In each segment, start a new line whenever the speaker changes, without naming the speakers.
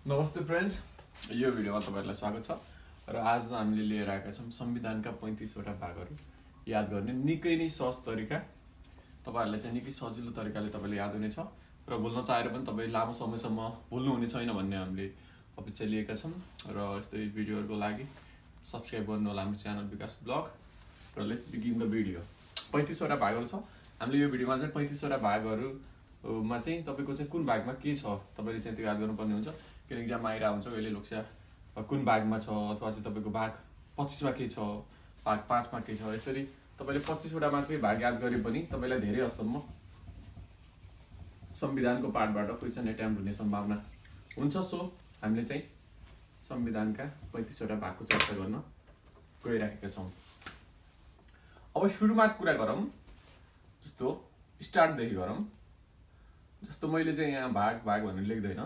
नमस्ते फ्रेन्ड्स, यो भिडियोमा तपाईहरुलाई स्वागत छ र आज हामीले लिएर आएका छौं संविधानका 35 वटा भागहरू याद गर्ने निकै नै सहज तरिका। तपाईहरुलाई चाहिँ निकै सजिलो तरिकाले तपाईले याद हुनेछ र भुल्न चाहेर पनि तपाई लामो समयसम्म भुल्नु हुने छैन भन्ने हामीले अपेक्षा लिएका छौं र यस्तै भिडियोहरुको लागि सब्स्क्राइब गर्नु होला हाम्रो च्यानल विकास ब्लग र लेट्स बिगिन द भिडियो। 35 वटा भागहरू छ। हामीले यो भिडियोमा चाहिँ 35 वटा भागहरू मा चाहिँ तपाईको चाहिँ कुन भागमा के छ तपाईले चाहिँ त्यो याद गर्नुपर्ने हुन्छ। किन एक्जाममा आइरा हुन्छ कहिले लोक्सा कुन भागमा छ अथवा चाहिँ तपाईको भाग 25 मा के छ, भाग 5 मा के छ। यसरी तपाईले 25 वटा मात्रै भाग याद गरे पनि तपाईलाई धेरै हदसम्म संविधानको पाठबाट क्वेशन एटेम्प्ट हुने सम्भावना हुन्छ। सो हामीले चाहिँ संविधानका 35 वटा भागको चर्चा गर्न गइराखेका छौं। अब सुरुमा कुरा गरौँ, जस्तो स्टार्ट देखि गरौँ। जस्तो मैले चाहिँ यहाँ भाग भाग भनेर लेख्दैन,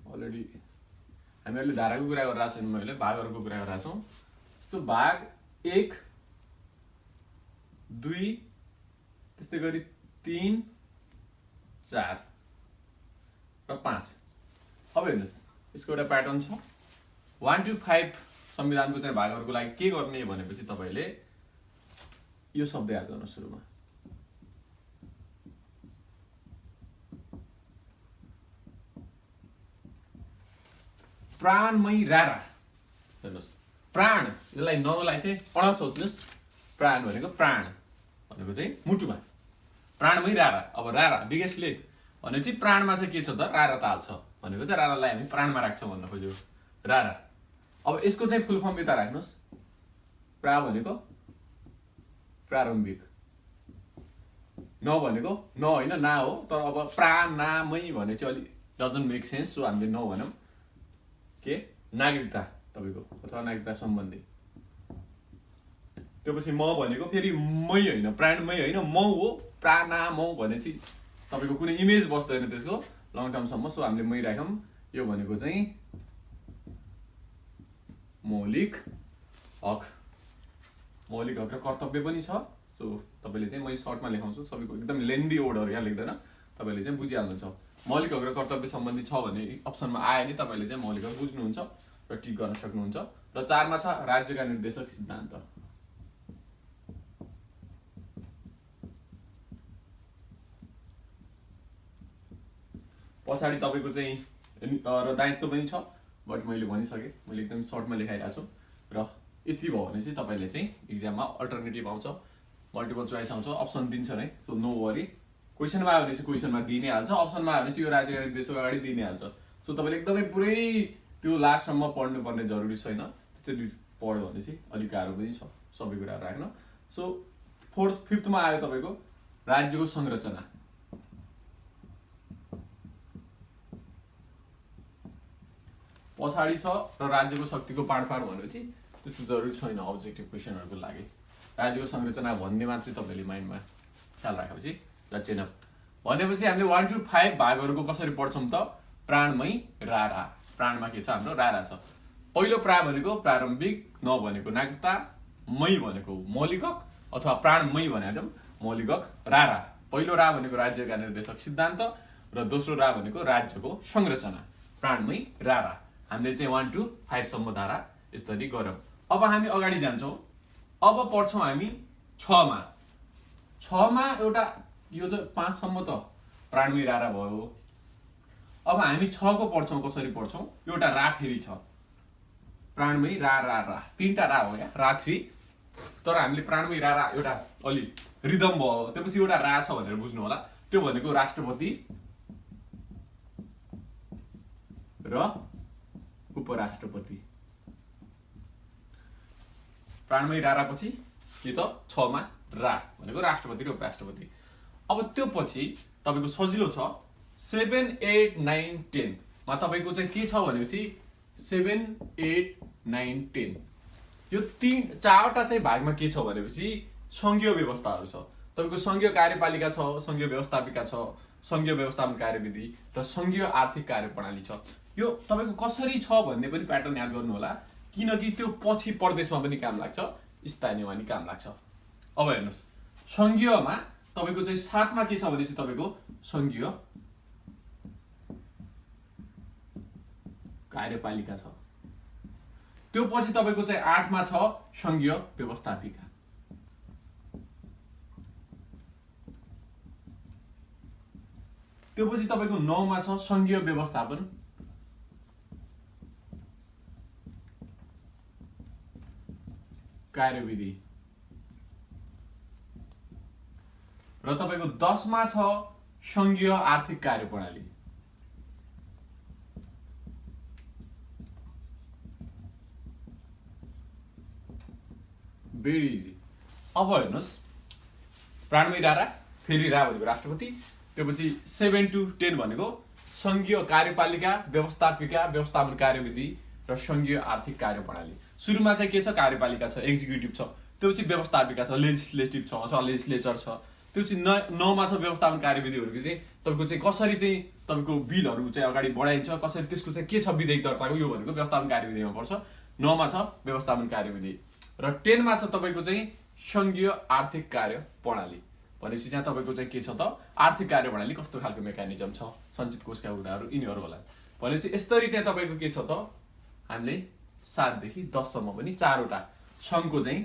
अलरेडी हामीहरुले धाराको कुरा गरिरहेका छौं, मैले भागहरुको कुरा गरिरहेका छौं। सो भाग 1 2 त्यस्तै गरी 3 4 र 5। अब हेर्नुस्, यसको एउटा प्याटर्न छ। 1 to 5 संविधानको चाहिँ भागहरुको लागि के गर्ने भनेपछि तपाईले यो शब्द याद गर्नु। सुरुमा प्राणमयी रारा। हेर्नुस्, प्राण यसलाई नलाई चाहिँ अण सोच्नुस्। प्राण भनेको प्राण भनेको चाहिँ मुटुमा, प्राणमयी रारा। अब रारा बिगेस्ट लेख भने चाहिँ प्राणमा चाहिँ के छ त, रारा ताल छ भनेको चाहिँ रारालाई हामी प्राणमा राख्छौं भन्न खोज्यो रारा। अब यसको चाहिँ फुल फर्म यता राख्नुस्। प्रा भनेको प्रारम्भिक, न भनेको न होइन ना हो, तर अब प्राणमयी भने चाहिँ अलि डजन्ट मेक सेन्स। सो हामीले न भनौं के नागरिकता तपाईको अथवा नागरिकता सम्बन्धी। त्यसपछि म भनेको फेरि मै होइन, प्राणमय होइन, म हो प्राणमय भने चाहिँ तपाईको कुनै इमेज बस्दैन त्यसको लङ टर्म सम्म। सो हामीले मै राखौं। यो भनेको चाहिँ मौलिक हक। मौलिक हक र कर्तव्य पनि छ। सो तपाईले चाहिँ म सर्टमा लेखाउँछु, सबैको एकदम लेन्दी वर्डहरु यहाँ लेख्दैन, तपाईले चाहिँ बुझिहाल्नुहुन्छ। मौलिक हक र कर्तव्य सम्बन्धी छ भने अप्सनमा आए नि तपाईले चाहिँ मौलिक हक बुझ्नुहुन्छ र टिक गर्न सक्नुहुन्छ। र 4 मा छ राज्यका निर्देशक सिद्धान्त। पछाडी तपाईको चाहिँ र दायित्व पनि छ, बट मैले भनिसके, मैले एकदम सर्टमा लेखाइरा छु। र यति भयो भने चाहिँ तपाईले चाहिँ एक्जाममा अल्टरनेटिभ आउँछ, मल्टिपल चोइस आउँछ, अप्सन दिन्छ नै। सो नो वरी, क्वेशनमा आयो भने चाहिँ क्वेशनमा दिइ नै हाल्छ, अप्सनमा आयो भने चाहिँ यो राज्यका निर्देशक अगाडि दिइ नै हाल्छ। सो तपाईले एकदमै पुरै त्यो लास्टसम्म पढ्नु पर्ने जरुरी छैन। त्यसरी पढ्यो भने चाहिँ अलिक गाह्रो पनि छ सबै कुराहरु राख्न। सो 4th 5th मा आयो तपाईको राज्यको संरचना। पछाडी छ र राज्यको शक्तिको बाँडफाँड भनेपछि त्यस्तो जरुरी छैन अब्जेक्टिभ क्वेशनहरुको लागि। राज्यको संरचना भन्ने मात्रै तपाईले माइन्डमा ख्याल राखेपछि लेट्स एनफ। भनेपछि हामीले 1 to 5 भागहरुको कसरी पढ्छौं त, प्राणमयी रारा। प्राणमा के छ हाम्रो, रारा छ। पहिलो प्रा भनेको प्रारम्भिक, न भनेको नागरिकता, मै भनेको मौलिक हक अथवा प्राणमयी भनेको मौलिक हक, रारा। पहिलो रा भनेको राज्यका निर्देशक सिद्धान्त र दोस्रो रा भनेको राज्यको संरचना, प्राणमयी रारा। हामीले चाहिँ 1 to 5 सम्म धारा यसरी गरौँ। अब हामी अगाडि जान्छौं। अब पढ्छौं हामी 6 मा। 6 मा एउटा यो चाहिँ 5 सम्म त प्राणमयी रारा भयो। अब हामी 6 को पढ्छौं। कसरी पढ्छौं, एउटा रा फेरि छ, प्राणमयी रारा रा, 3टा रा हो यहाँ, रा 3। तर हामीले प्राणमयी रारा एउटा अलि रिदम भयो, त्यसपछि एउटा रा छ भनेर बुझ्नु होला। त्यो भनेको राष्ट्रपति र उपराष्ट्रपति। प्राणमयी रारा पछि के त 6 मा रा भनेको राष्ट्रपति र उपराष्ट्रपति। अब त्यो पछि तपाईको सजिलो छ 7 8 9 10 मा तपाईको चाहिँ के छ भनेपछि 7 8 9 10 यो 4टा चाहिँ भागमा के छ भनेपछि संघीय व्यवस्थाहरु छ। तपाईको संघीय कार्यपालिका छ, संघीय व्यवस्थापिका छ, संघीय व्यवस्थापन कार्यविधि र संघीय आर्थिक कार्यप्रणाली छ। यो तपाईको कसरी छ भन्ने पनि प्याटर्न याद गर्नु होला, किनकि त्यो पछि प्रदेशमा पनि काम लाग्छ, स्थानीयमा पनि काम लाग्छ। अब हेर्नुस्, संघीयमा तपाईको चाहिँ 7 मा के छ भनेपछि तपाईको संघीय कार्यपालिका छ। त्यो पछि तपाईको चाहिँ 8 मा छ संघीय व्यवस्थापिका। त्यो पछि तपाईको 9 मा छ संघीय व्यवस्थापन। कार्यविधि। र तपाईको 10 मा छ संघीय आर्थिक कार्यप्रणाली। Very easy. अब हेर्नुस् प्राणमयी रारा, फेरि रा भनेको राष्ट्रपति, त्यसपछि 7 to 10 भनेको संघीय कार्यपालिका, व्यवस्थापिका, व्यवस्थापन कार्यविधि र संघीय आर्थिक कार्यप्रणाली। सुरुमा चाहिँ के छ? कार्यपालिका छ, एक्जिक्युटिभ छ, त्यसपछि व्यवस्थापिका छ, लेजिस्लेटिभ छ, लेजिस्लेचर छ, त्यसपछि 9 मा छ व्यवस्थापन कार्यविधि भनेको चाहिँ तपाईको चाहिँ कसरी चाहिँ तपाईको बिलहरु चाहिँ अगाडि बढाइन्छ, कसरी त्यसको चाहिँ के छ विधेयक दर्ताको, यो भनेको व्यवस्थापन कार्यविधिमा पर्छ। 9 मा छ व्यवस्थापन कार्यविधि र 10 मा छ तपाईको चाहिँ संघीय आर्थिक कार्यप्रणाली। भनेपछि चाहिँ तपाईको चाहिँ के छ त? आर्थिक कार्यप्रणाली कस्तो खालको मेकानिजम छ, सञ्चित कोषका कुराहरु यिनीहरु होला। भनेपछि यसरी चाहिँ तपाईको के छ त? हामीले 7 देखि 10 सम्म पनि 4 वटा संघको चाहिँ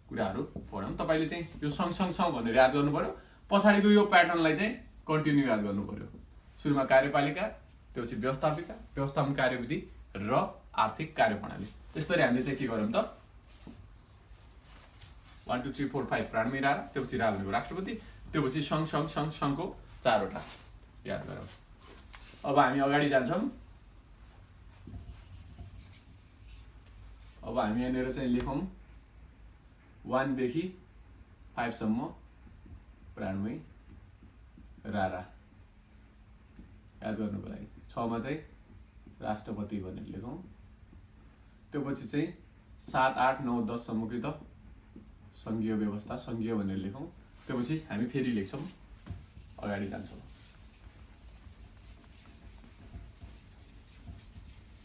कुराहरु पढौं। तपाईले चाहिँ यो संग भनेर याद गर्नु पर्यो। पछाडीको यो प्याटर्नलाई चाहिँ कन्टिन्यू याद गर्नु पर्यो। सुरुमा कार्यपालिका, त्यसपछि व्यवस्थापिका, व्यवस्थापन कार्यविधि र आर्थिक कार्यप्रणाली। त्यसरी हामीले चाहिँ के गर्यौं त? 1 2 3 4 5 प्राणमयी रारा, त्यसपछि रा भनेको राष्ट्रपति, त्यसपछि संघको 4 वटा याद गरौँ। अब हामी अगाडि जान्छौं। अब हामी यहाँनिर चाहिँ लेखौं 1 देखि 5 सम्म प्राणमयी रारा याद गर्नुको लागि। 6 मा चाहिँ राष्ट्रपति भनेर लेखौं। त्यसपछि चाहिँ 7 8 9 10 सम्मकै त संघीय व्यवस्था, संघीय भनेर लेखौं। त्यसपछि हामी फेरि लेख्छौं, अगाडि जान्छौं।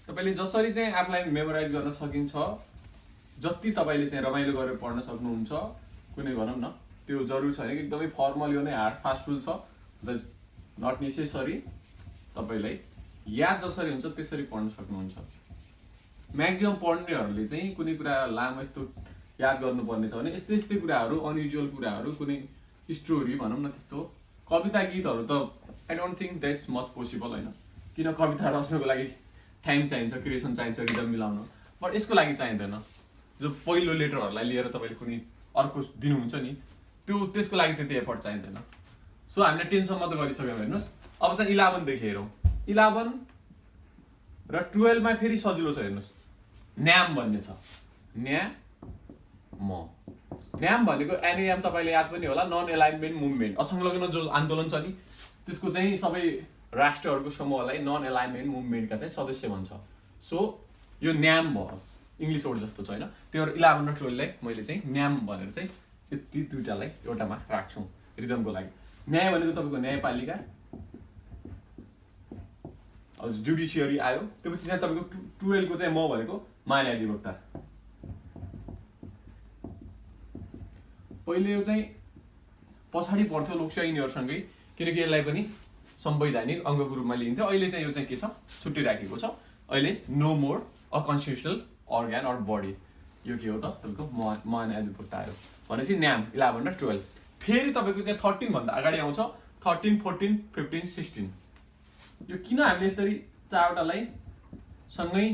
तपाईले जसरी चाहिँ आफुलाई मेमोराइज गर्न सकिन्छ, जति तपाईले चाहिँ रमाइलो गरेर पढ्न सक्नुहुन्छ, कुनै भनौं न त्यो जरुरी छैन कि एकदमै फर्मल यो नै हार्ड फास्ट रुल छ। That's not necessary. तपाईलाई याद जसरी हुन्छ त्यसरी पढ्न सक्नुहुन्छ। म्याक्सिमम पढ्नेहरूले चाहिँ कुनै कुरा लामो यस्तो याद गर्नुपर्ने छ भने यस्तै कुराहरु, अनयुजुअल कुराहरु, कुनै स्टोरी भनौं न, त्यस्तो कविता गीतहरु त I don't think that's much possible हैन। किन कविता रच्नको लागि टाइम चाहिन्छ, क्रिएसन चाहिन्छ, रिदम मिलाउन, बट यसको लागि चाहिँदैन। जो पहिलो लेटरहरुलाई लिएर तपाईले कुनै अर्को दिनुहुन्छ नि, त्यो त्यसको लागि त्यति एफर्ट चाहिँदैन। सो हामीले 10 सम्म त गरिसक्यौं। हेर्नुस् अब चाहिँ 11 देखि हेरौं। 11 र 12 मा फेरि सजिलो छ। हेर्नुस् न्याम भन्ने छ। न्याम भनेको एनएएम तपाईले याद पनि होला, नन एलाइनमेन्ट मुभमेन्ट, असंलग्न जो आन्दोलन छ नि त्यसको चाहिँ सबै राष्ट्रहरुको समूहलाई नन एलाइनमेन्ट मुभमेन्टका चाहिँ सदस्य भन्छ। सो यो न्याम भयो, इंग्लिश वर्ड जस्तो छ हैन। त्यो 11 र 12 लाई मैले चाहिँ न्याम भनेर चाहिँ यति दुईटालाई एउटामा राख्छौं रिदमको लागि। न्याय भनेको तपाईको न्यायपालिका, अब जुडिसियरी आयो। त्यसपछि चाहिँ तपाईको 12 को चाहिँ म भनेको महान्यायाधिवक्ता। पहिले यो चाहिँ पछाडी पर्थ्यो लोकसेवा यिनीहरुसँगै, किनकि यसलाई पनि संवैधानिक अंगको रूपमा लिइन्थ्यो। अहिले चाहिँ यो चाहिँ के छ? छुट्टी राखेको छ। अहिले no more a constitutional organ or body. यो के हो त? तपाईको महान्यायाधिवक्ता आयो भनेपछि न्याम 11 र 12। फेरि तपाईको चाहिँ 13 भन्दा अगाडि आउँछ 13 14 15 16। यो किन हामीले यसरी चारवटालाई सँगै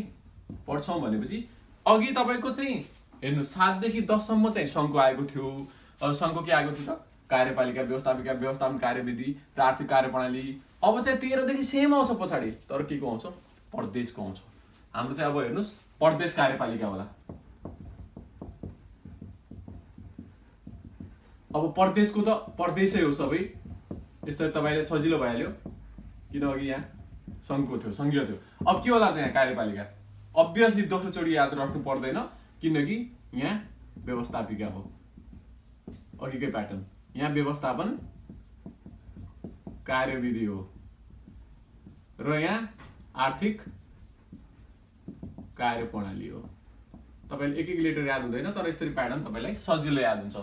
पढ्छौं भनेपछि अघि तपाईको चाहिँ हेर्नु 7 देखि 10 सम्म चाहिँ संघको आएको थियो। संघको के आएको थियो त? कार्यपालिका, व्यवस्थापिका, व्यवस्थापन कार्यविधि र आर्थिक कार्यप्रणाली। अब चाहिँ 13 देखि सेम आउँछ पछाडी, तर के को आउँछ? प्रदेशको आउँछ। हाम्रो चाहिँ अब हेर्नुस् प्रदेश कार्यपालिका होला। अब प्रदेशको त प्रदेशै हो सबै। यस्तै तपाईले सजिलो भइहाल्यो किन अघि यहाँ संघको थियो, संघीय थियो। अब के होला त यहाँ कार्यपालिका? अभियसली दोस्रो चोटी याद राख्नु पर्दैन किनकि यहाँ व्यवस्थापिका हो। अघिकै प्याटर्न, यहाँ व्यवस्थापन कार्यविधि हो र यहाँ आर्थिक कार्यप्रणाली हो। तपाईले एक लेटर याद हुँदैन, तर यसरी प्याटर्न तपाईलाई सजिलो याद हुन्छ।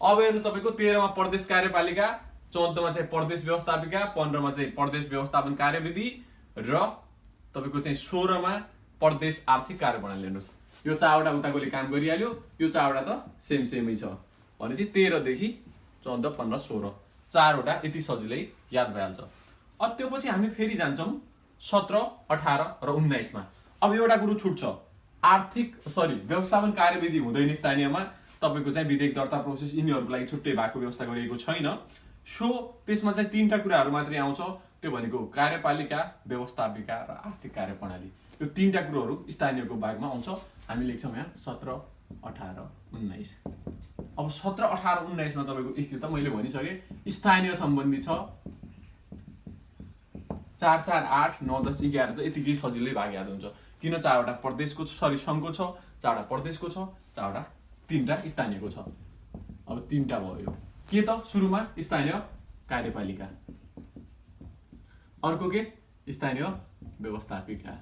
अब हेर्नु तपाईको 13 मा प्रदेश कार्यपालिका, 14 मा चाहिँ प्रदेश व्यवस्थापिका, 15 मा चाहिँ प्रदेश व्यवस्थापन कार्यविधि र तपाईको चाहिँ 16 मा प्रदेश आर्थिक कार्यप्रणाली हेर्नुहोस् यो 4वटा उताकोले काम गरिहाल्यो यो 4वटा त सेमै छ भनेपछि 13 देखि 14 15 16 4वटा यति सजिलै याद भइहाल्छ। त्यो पछि हामी फेरि जान्छौँ 17 18 र 19 मा। अब एउटा कुरो छुट्छ व्यवस्थापन कार्यविधि हुँदैन स्थानीयमा तपाईको चाहिँ विधेयक दर्ता प्रोसेस यिनीहरुको लागि छुट्टै भएको व्यवस्था गरिएको छैन। सो त्यसमा चाहिँ 3टा कुराहरु मात्रै आउँछ त्यो भनेको कार्यपालिका व्यवस्थापिका र आर्थिक कार्यप्रणाली। यो 3टा कुराहरु स्थानीयको भागमा आउँछ। हामी लेख्छौं यहाँ 17 18 19। अब 17 18 19 मा तपाईको एक त मैले भनिसके स्थानीय सम्बन्धी छ 4 4 8 9 10 11 त यतिकै सजिलै भाग याद हुन्छ किन 4वटा प्रदेशको संघको छ 4वटा प्रदेशको छ 4वटा 3टा स्थानीयको छ। अब 3टा भयो के त सुरुमा स्थानीय कार्यपालिका अर्को के स्थानीय व्यवस्थापिका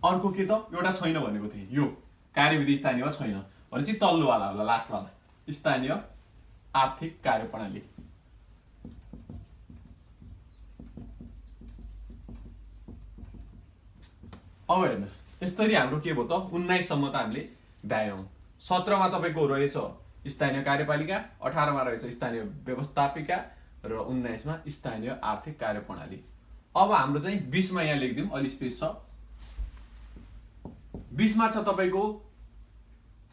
अर्को के त एउटा छैन भनेको थिए यो कार्यविधि स्थानीयमा छैन भनेपछि तल्लो वाला लास्ट वाला स्थानीय आर्थिक कार्यप्रणाली। अब हेर्नुस् यसरी हाम्रो के भयो त 19 सम्म त हामीले भ्यायौं। 17 मा तपाईको रहेछ स्थानीय कार्यपालिका 18 मा रहेछ स्थानीय व्यवस्थापिका र 19 मा स्थानीय आर्थिक कार्यप्रणाली। अब हाम्रो चाहिँ 20 मा यहाँ लेख्दियौं अलि स्पेस छ 20 मा छ तपाईको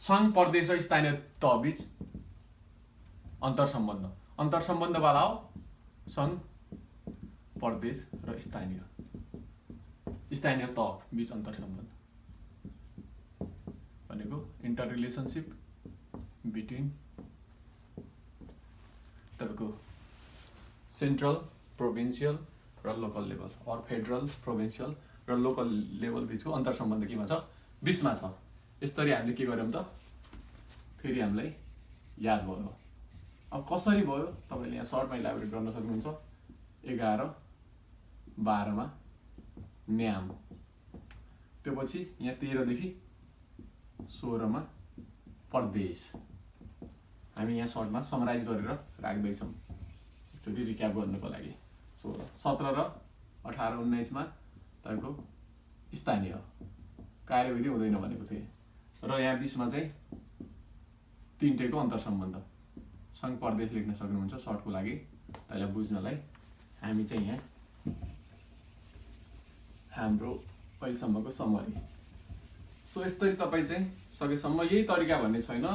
संघ प्रदेश र स्थानीय तहबीच अन्तरसम्बन्ध वाला हो संघ प्रदेश र स्थानीय तह बीच अन्तरसम्बन्ध भनेको इंटर रिलेशनशिप बिट्विन तपाईको सेन्ट्रल प्रोभिन्सियल र लोकल लेभल और फेडरल प्रोभिन्सियल र लोकल लेभल बीचको अन्तरसम्बन्ध केमा छ 20 मा छ। यसरी हामीले के गर्यौं त फेरि हामीलाई याद भयो। अब कसरी भयो तपाईले यहाँ सर्टमा इलाबोरेट गर्न सक्नुहुन्छ 11 12 मा न्याम त्यो पछि यहाँ 13 देखि 16 मा प्रदेश। हामी यहाँ सर्टमा समराइज गरेर राख्दै छौं एकचोटी रिक्याप गर्नको लागि 16 17 र 18 19 मा तपाईको स्थानीय कार्यविधि हुँदैन भनेको थिए र यहाँ 20 मा चाहिँ 3टेको अन्तरसम्बन्ध संघ प्रदेश लेख्न सक्नुहुन्छ सर्टको लागि तपाईलाई बुझ्नलाई। हामी चाहिँ यहाँ हाम्रो अहिलेसम्मको समरी सो यसरी तपाई चाहिँ सकेसम्म यही तरिका भन्ने छैन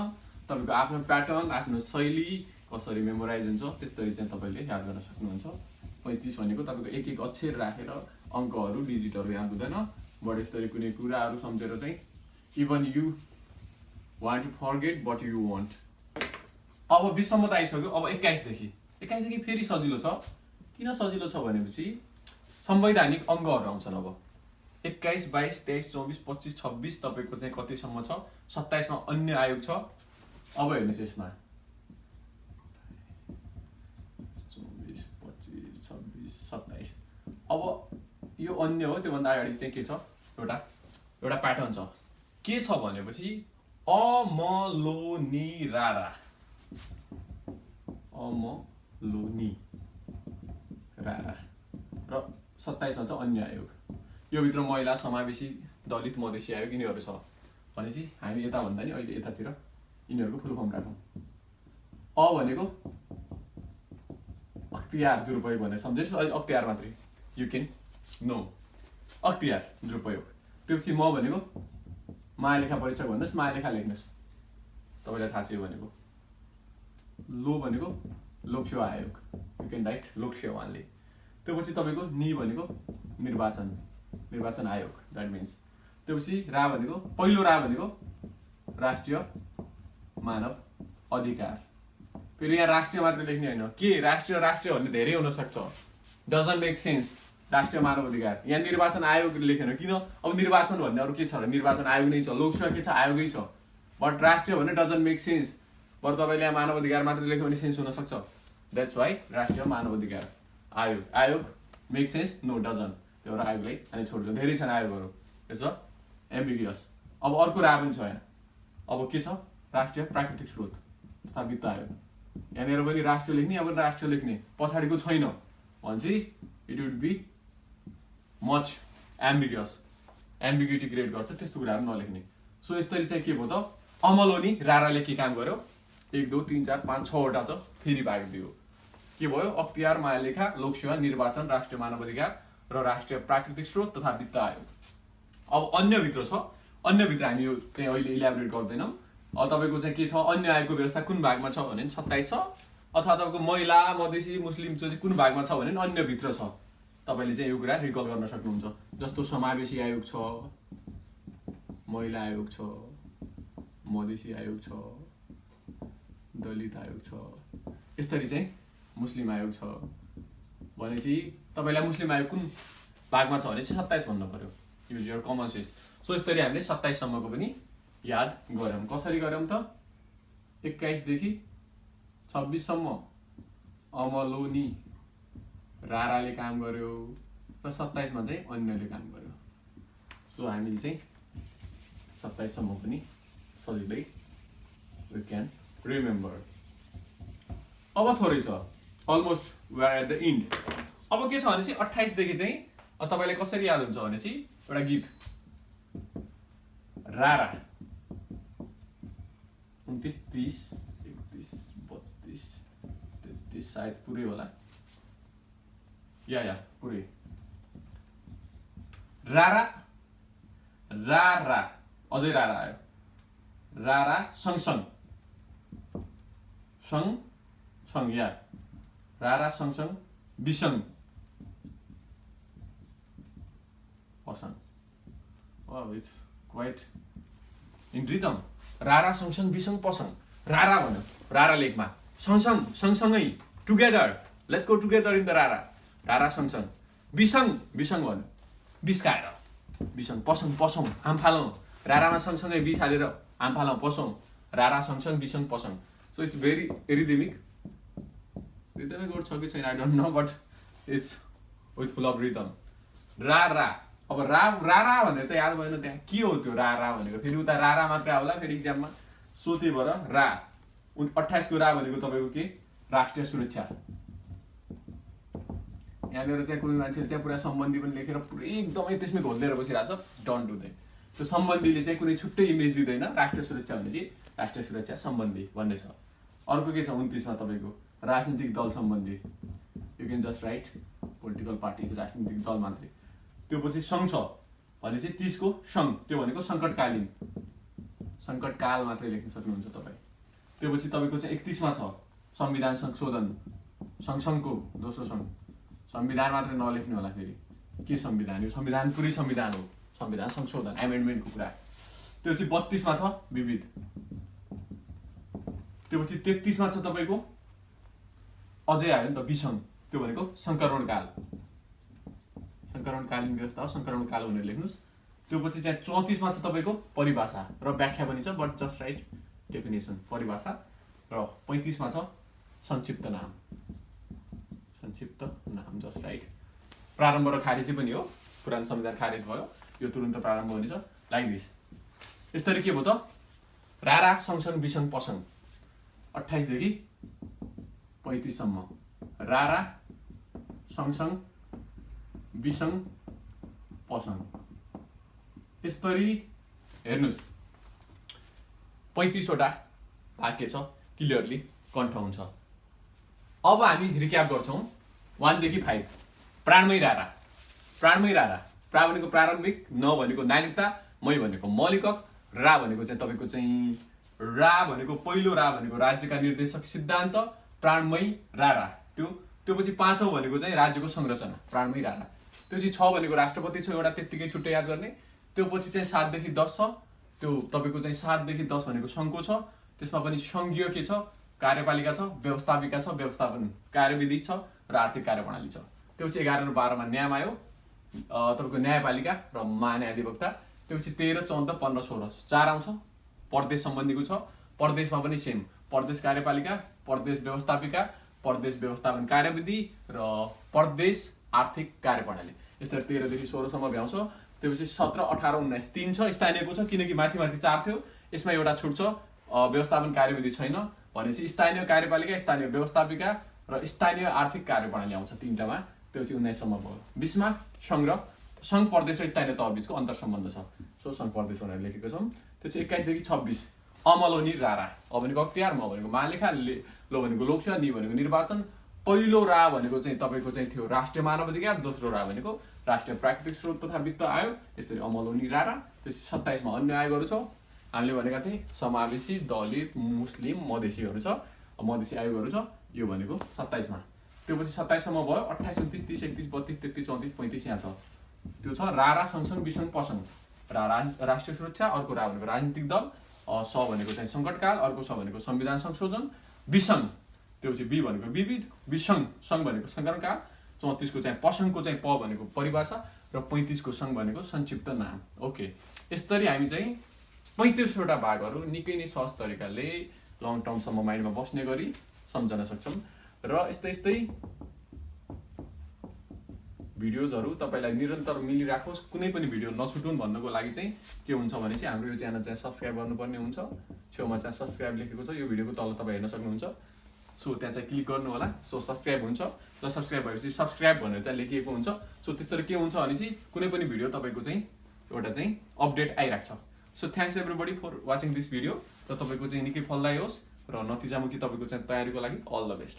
तपाईको आफ्नो प्याटर्न आफ्नो शैली कसरी मेमोराइज हुन्छ त्यसरी चाहिँ तपाईले याद गर्न सक्नुहुन्छ। 35 भनेको तपाईको एक एक अक्षर राखेर अंकहरु डिजिटहरु याद हुँदैन बट यसरी कुनै कुराहरु सम्झेर चाहिँ even you want to forget but you want. अब 20 सम्म त आइसक्यो। अब 21 देखि फेरि सजिलो छ। किन सजिलो छ भनेपछि संवैधानिक अंगहरु आउँछन्। अब 21 22 23 24 25 26 तपाईको चाहिँ कति सम्म छ 27 मा अन्य आयोग छ। अब हेर्नुस् यसमा 24 25 26 27 अब यो अन्य हो त्यो भन्दा अगाडि चाहिँ के छ एउटा प्याटर्न छ के छ भनेपछि अमलोनी रारा र 27 मा छ अन्य आयोग। यो भित्र महिला समावेशी दलित मधेसी आयोग यिनीहरु छ भनेपछि हामी यता भन्दा नि अहिले यतातिर यिनीहरुको फुल फर्म राखौं। अ भनेको अख्तियार दुरुपयोग भनेर सम्झिनुस् अहिले अख्तियार मात्रै यु क्यान नो अख्तियार दुरुपयोग। त्यसपछि म भनेको महालेखा परीक्षक भन्नुस् महालेखा लेख्नुस् तपाईलाई थाहा छ यो भनेको। लो भनेको लोकसेवा आयोग you can write Lok Sewa only. त्यसपछि तपाईको नि भनेको निर्वाचन आयोग दैट मिन्स। त्यसपछि रा भनेको पहिलो रा भनेको राष्ट्रिय मानव अधिकार। फेरि यहाँ राष्ट्रिय मात्र लेख्ने हैन के राष्ट्रिय भन्ने धेरै हुन सक्छ डजन्ट मेक सेन्स। राष्ट्रिय मानव अधिकार यहाँ निर्वाचन आयोग लेखेन किन अब निर्वाचन भन्ने अरु के छ र निर्वाचन आयोग नै छ लोकसेवा के छ आयोगै छ बट राष्ट्रिय भन्ने डजन्ट मेक सेन्स। पर तपाईले यहाँ मानव अधिकार मात्र लेख्यो भने सेन्स हुन सक्छ दैट्स व्हाई राष्ट्रिय मानव अधिकार आयोग मेक सेन्स नो डजन्ट। त्यो आयोगलाई हामी छोड्दियौ धेरै छन् आयोगहरु इट्स एम्बिगियस। अब अर्को रा पनि छ यहाँ अब के छ राष्ट्रिय प्राकृतिक स्रोत तथा वित्त आयोग। यहाँनिर पनि राष्ट्रिय लेख्ने अब राष्ट्रिय लेख्ने पछाडीको छैन भनेपछि it would be much ambiguous. Ambiguity create गर्छ त्यस्तो कुराहरू नलेख्ने। सो यसरी चाहिँ के भयो त अमलोनी राराले के काम गर्यो 1 2 3 4 5 6 वटा त फेरि भाग दियो। के भयो अख्तियार महालेखा लोकसेवा निर्वाचन राष्ट्रिय मानवाधिकार र राष्ट्रिय प्राकृतिक स्रोत तथा वित्त आयोग। अब अन्यभित्र छ अन्यभित्र हामी यो चाहिँ अहिले इलाबोरेट गर्दैनौँ। अब तपाईँको चाहिँ के छ अन्य आयोगको व्यवस्था कुन भागमा छ भने 27 छ अथवा तपाईँको महिला मधेसी मुस्लिम चाहिँ कुन भागमा छ भने अन्यभित्र छ। तपाईँले चाहिँ यो कुरा रिकल गर्न सक्नुहुन्छ। जस्तो समावेशी आयोग छ, महिला आयोग छ, मधेसी आयोग छ, दलित आयोग छ, यसरी चाहिँ मुस्लिम आयोग छ भनेपछि तपाईँलाई मुस्लिम आयोग कुन भागमा छ भने 27 भन्नु पर्यो। Use your common sense. So यसरी हामीले 27 सम्मको पनि याद गऱ्यौँ। कसरी गऱ्यौँ त 21 देखि 26 सम्म अमलोनी राराले काम गर्यो र 27 मा चाहिँ अन्यले काम गर्यो। सो हामीले चाहिँ 27 सम्म पनि सजिलै वी क्यान रिमेम्बर। अब थोरै छ almost we are at the end. अब के छ भने चाहिँ 28 देखि चाहिँ तपाईलाई कसरी याद हुन्छ भने चाहिँ एउटा गीत रारा 29 30 31 32 33 सायद पुरै होला या पुरै रारा रारा अझै रारा आयो रारा सँगसँग सँग या रारा सँगसँग बिसङ पसङ। Wow it's quite in rhythm. रारा सँगसँग बिसङ पसङ। रारा भन्यो रारा लेखमा सँगसँगै together let's go together in the Rara. रारा सँगसँग बिसङ भन्यो बिस्काएर बिसङ पसङ पसौँ हाम फालौँ। रारामा सँगसँगै बिस हालेर हाम फालौँ पसौँ। रारा सँगसँग बिसङ पसङ। So it's very rhythmic word छ कि छैन I don't know but it's with full of rhythm. रारा अब रारा भनेर त याद भएन त्यहाँ के हो त्यो रारा भनेको। फेरि उता रारा मात्रै आउला फेरि इक्जाममा। सो त्यही भएर रा 28 को रा भनेको तपाईँको के राष्ट्रिय सुरक्षा। यहाँनिर चाहिँ कोही मान्छेले चाहिँ पुरा सम्बन्धी पनि लेखेर पुरै एकदमै त्यसमै घोल्देर बसिरहेको छ। Don't do that. त्यो सम्बन्धीले चाहिँ कुनै छुट्टै इमेज दिँदैन। राष्ट्रिय सुरक्षा भने चाहिँ राष्ट्रिय सुरक्षा सम्बन्धी भन्ने छ। अर्को के छ 29 मा तपाईँको राजनीतिक दल सम्बन्धी। You can just right political parties राजनीतिक दल मात्रै। त्यो पछि सङ्घ छ भने चाहिँ 30 को सङ्घ त्यो भनेको सङ्कटकालीन सङ्कटकाल मात्रै लेख्न सक्नुहुन्छ तपाईँ। त्यो पछि तपाईँको चाहिँ 31 मा छ संविधान संशोधन सँगसँगको दोस्रो सङ्घ। संविधान मात्रै नलेख्ने होला फेरि के संविधान यो संविधान पुरै संविधान हो संविधान संशोधन एमेन्डमेन्टको कुरा। त्यो चाहिँ 32 मा छ विविध। त्यो पछि 33 मा छ तपाईँको अझै आयो नि त विसङ त्यो भनेको सङ्करणकाल सङ्करणकालीन व्यवस्था हो सङ्करणकाल भनेर लेख्नुहोस्। त्यो पछि चाहिँ 34 मा छ तपाईँको परिभाषा र व्याख्या पनि छ बट जस्ट राइट डेफिनेसन परिभाषा। र 35 मा छ संक्षिप्त नाम जस्ट राइट। प्रारम्भ र खारेजी पनि हो पुरानो संविधान खारेज भयो यो तुरुन्त प्रारम्भ हुनेछ लाइक दिस। यसरी के भयो त रारा सँगसँग बिसङ पसङ 28 देखि 35 सम्म रारा सँगसँग बिसङ पसङ। यसरी हेर्नुहोस् 35 वटा वाक्य छ क्लियरली कण्ठ हुन्छ। अब हामी रिक्याप गर्छौँ 1 देखि 5। प्राणमय रारा प्रा भनेको प्रारम्भिक न भनेको नागरिकता मै भनेको मौलिक हक रा भनेको चाहिँ तपाईँको चाहिँ रा भनेको पहिलो रा भनेको राज्यका निर्देशक सिद्धान्त प्राणमय रारा। त्यो पछि 5औं भनेको चाहिँ राज्यको संरचना प्राणमय रारा। त्यो चाहिँ 6 भनेको राष्ट्रपति छ एउटा त्यत्तिकै छुट्टै याद गर्ने। त्यो पछि चाहिँ 7 देखि 10 छ त्यो तपाईँको चाहिँ 7 देखि 10 भनेको सङ्घको छ। त्यसमा पनि सङ्घीय के छ कार्यपालिका छ व्यवस्थापिका छ व्यवस्थापन कार्यविधि छ र आर्थिक कार्यप्रणाली छ। त्यो पछि 11 र 12 मा न्याय आयो तपाईँको न्यायपालिका र महान्यायाधिवक्ता। त्यो पछि 13 14 15 16 4 आउँछ प्रदेश सम्बन्धीको छ। प्रदेशमा पनि सेम प्रदेश कार्यपालिका प्रदेश व्यवस्थापिका प्रदेश व्यवस्थापन कार्यविधि र प्रदेश आर्थिक कार्यप्रणाली। यस्तै 13 देखि 16 सम्म भ्याउँछ। त्यसपछि 17 18 19 3 छ स्थानीयको छ किनकि माथि 4 थियो यसमा एउटा छुट छ व्यवस्थापन कार्यविधि छैन भनेपछि स्थानीय कार्यपालिका स्थानीय व्यवस्थापिका र स्थानीय आर्थिक कार्यप्रणाली आउँछ 3टामा। त्यो चाहिँ 19 सम्म भयो। 20 मा संग्रह सङ्घ प्रदेश र स्थानीय तहबिचको अन्तर सम्बन्ध छ। सो सङ्घ प्रदेश भनेर लेखेको छौँ। त्यो चाहिँ 21 देखि 26 अमलोनी रारा, अ भनेको अख्तियार, म भनेको महालेखा, लो भनेको लोकसेवा, नि भनेको निर्वाचन, पहिलो रा भनेको चाहिँ तपाईँको चाहिँ थियो राष्ट्रिय मानव अधिकार, दोस्रो रा भनेको राष्ट्रिय प्राकृतिक स्रोत तथा वित्त आयोग, यसरी अमलोनी रारा। त्यसपछि 27 मा अन्य आयोगहरू छ, हामीले भनेका थियौँ समावेशी, दलित, मुस्लिम, मधेसीहरू छ, मधेसी आयोगहरू छ, यो भनेको 27 मा। त्यो पछि 27 सम्म भयो, 28, 29, 30, 31, 32, 33, 34, 35 यहाँ छ। त्यो छ रारा, सँगसँग, विसङ्घ, पसङ्घ। राष्ट्रिय सुरक्षा, अर्को रा भनेको राजनीतिक दल, स भनेको चाहिँ सङ्कटकाल, अर्को स भनेको संविधान संशोधन, विसङ्घ, त्यो पछि बी भनेको विविध, विसङ्घ, सङ्घ भनेको सङ्कटकाल, 34 को चाहिँ पसङ्घको चाहिँ प भनेको परिभाषा र 35 को सङ्घ भनेको संक्षिप्त नाम। ओके, यसरी हामी चाहिँ 35 वटा भागहरू निकै नै सहज तरिकाले लङ टर्मसम्म माइन्डमा बस्ने गरी सम्झन सक्छौँ। र यस्तै भिडियोजहरू तपाईँलाई निरन्तर मिलिराखोस्, कुनै पनि भिडियो नछुटुन् भन्नको लागि चाहिँ के हुन्छ भने चाहिँ हाम्रो यो च्यानल चाहिँ सब्सक्राइब गर्नुपर्ने हुन्छ। छेउमा चाहिँ सब्सक्राइब लेखेको छ, यो भिडियोको तल तपाईँ हेर्न सक्नुहुन्छ। सो त्यहाँ चाहिँ क्लिक गर्नु होला। सो सब्सक्राइब हुन्छ र सब्सक्राइब भएपछि सब्सक्राइब भनेर चाहिँ लेखिएको हुन्छ। सो त्यस्तै के हुन्छ भने चाहिँ कुनै पनि भिडियो तपाईँको चाहिँ एउटा चाहिँ अपडेट आइरहेको छ। So thanks everybody for watching this video. र तपाईँको चाहिँ निकै फलदायी होस् र नतिजामुखी तपाईँको चाहिँ तयारीको लागि अल द बेस्ट।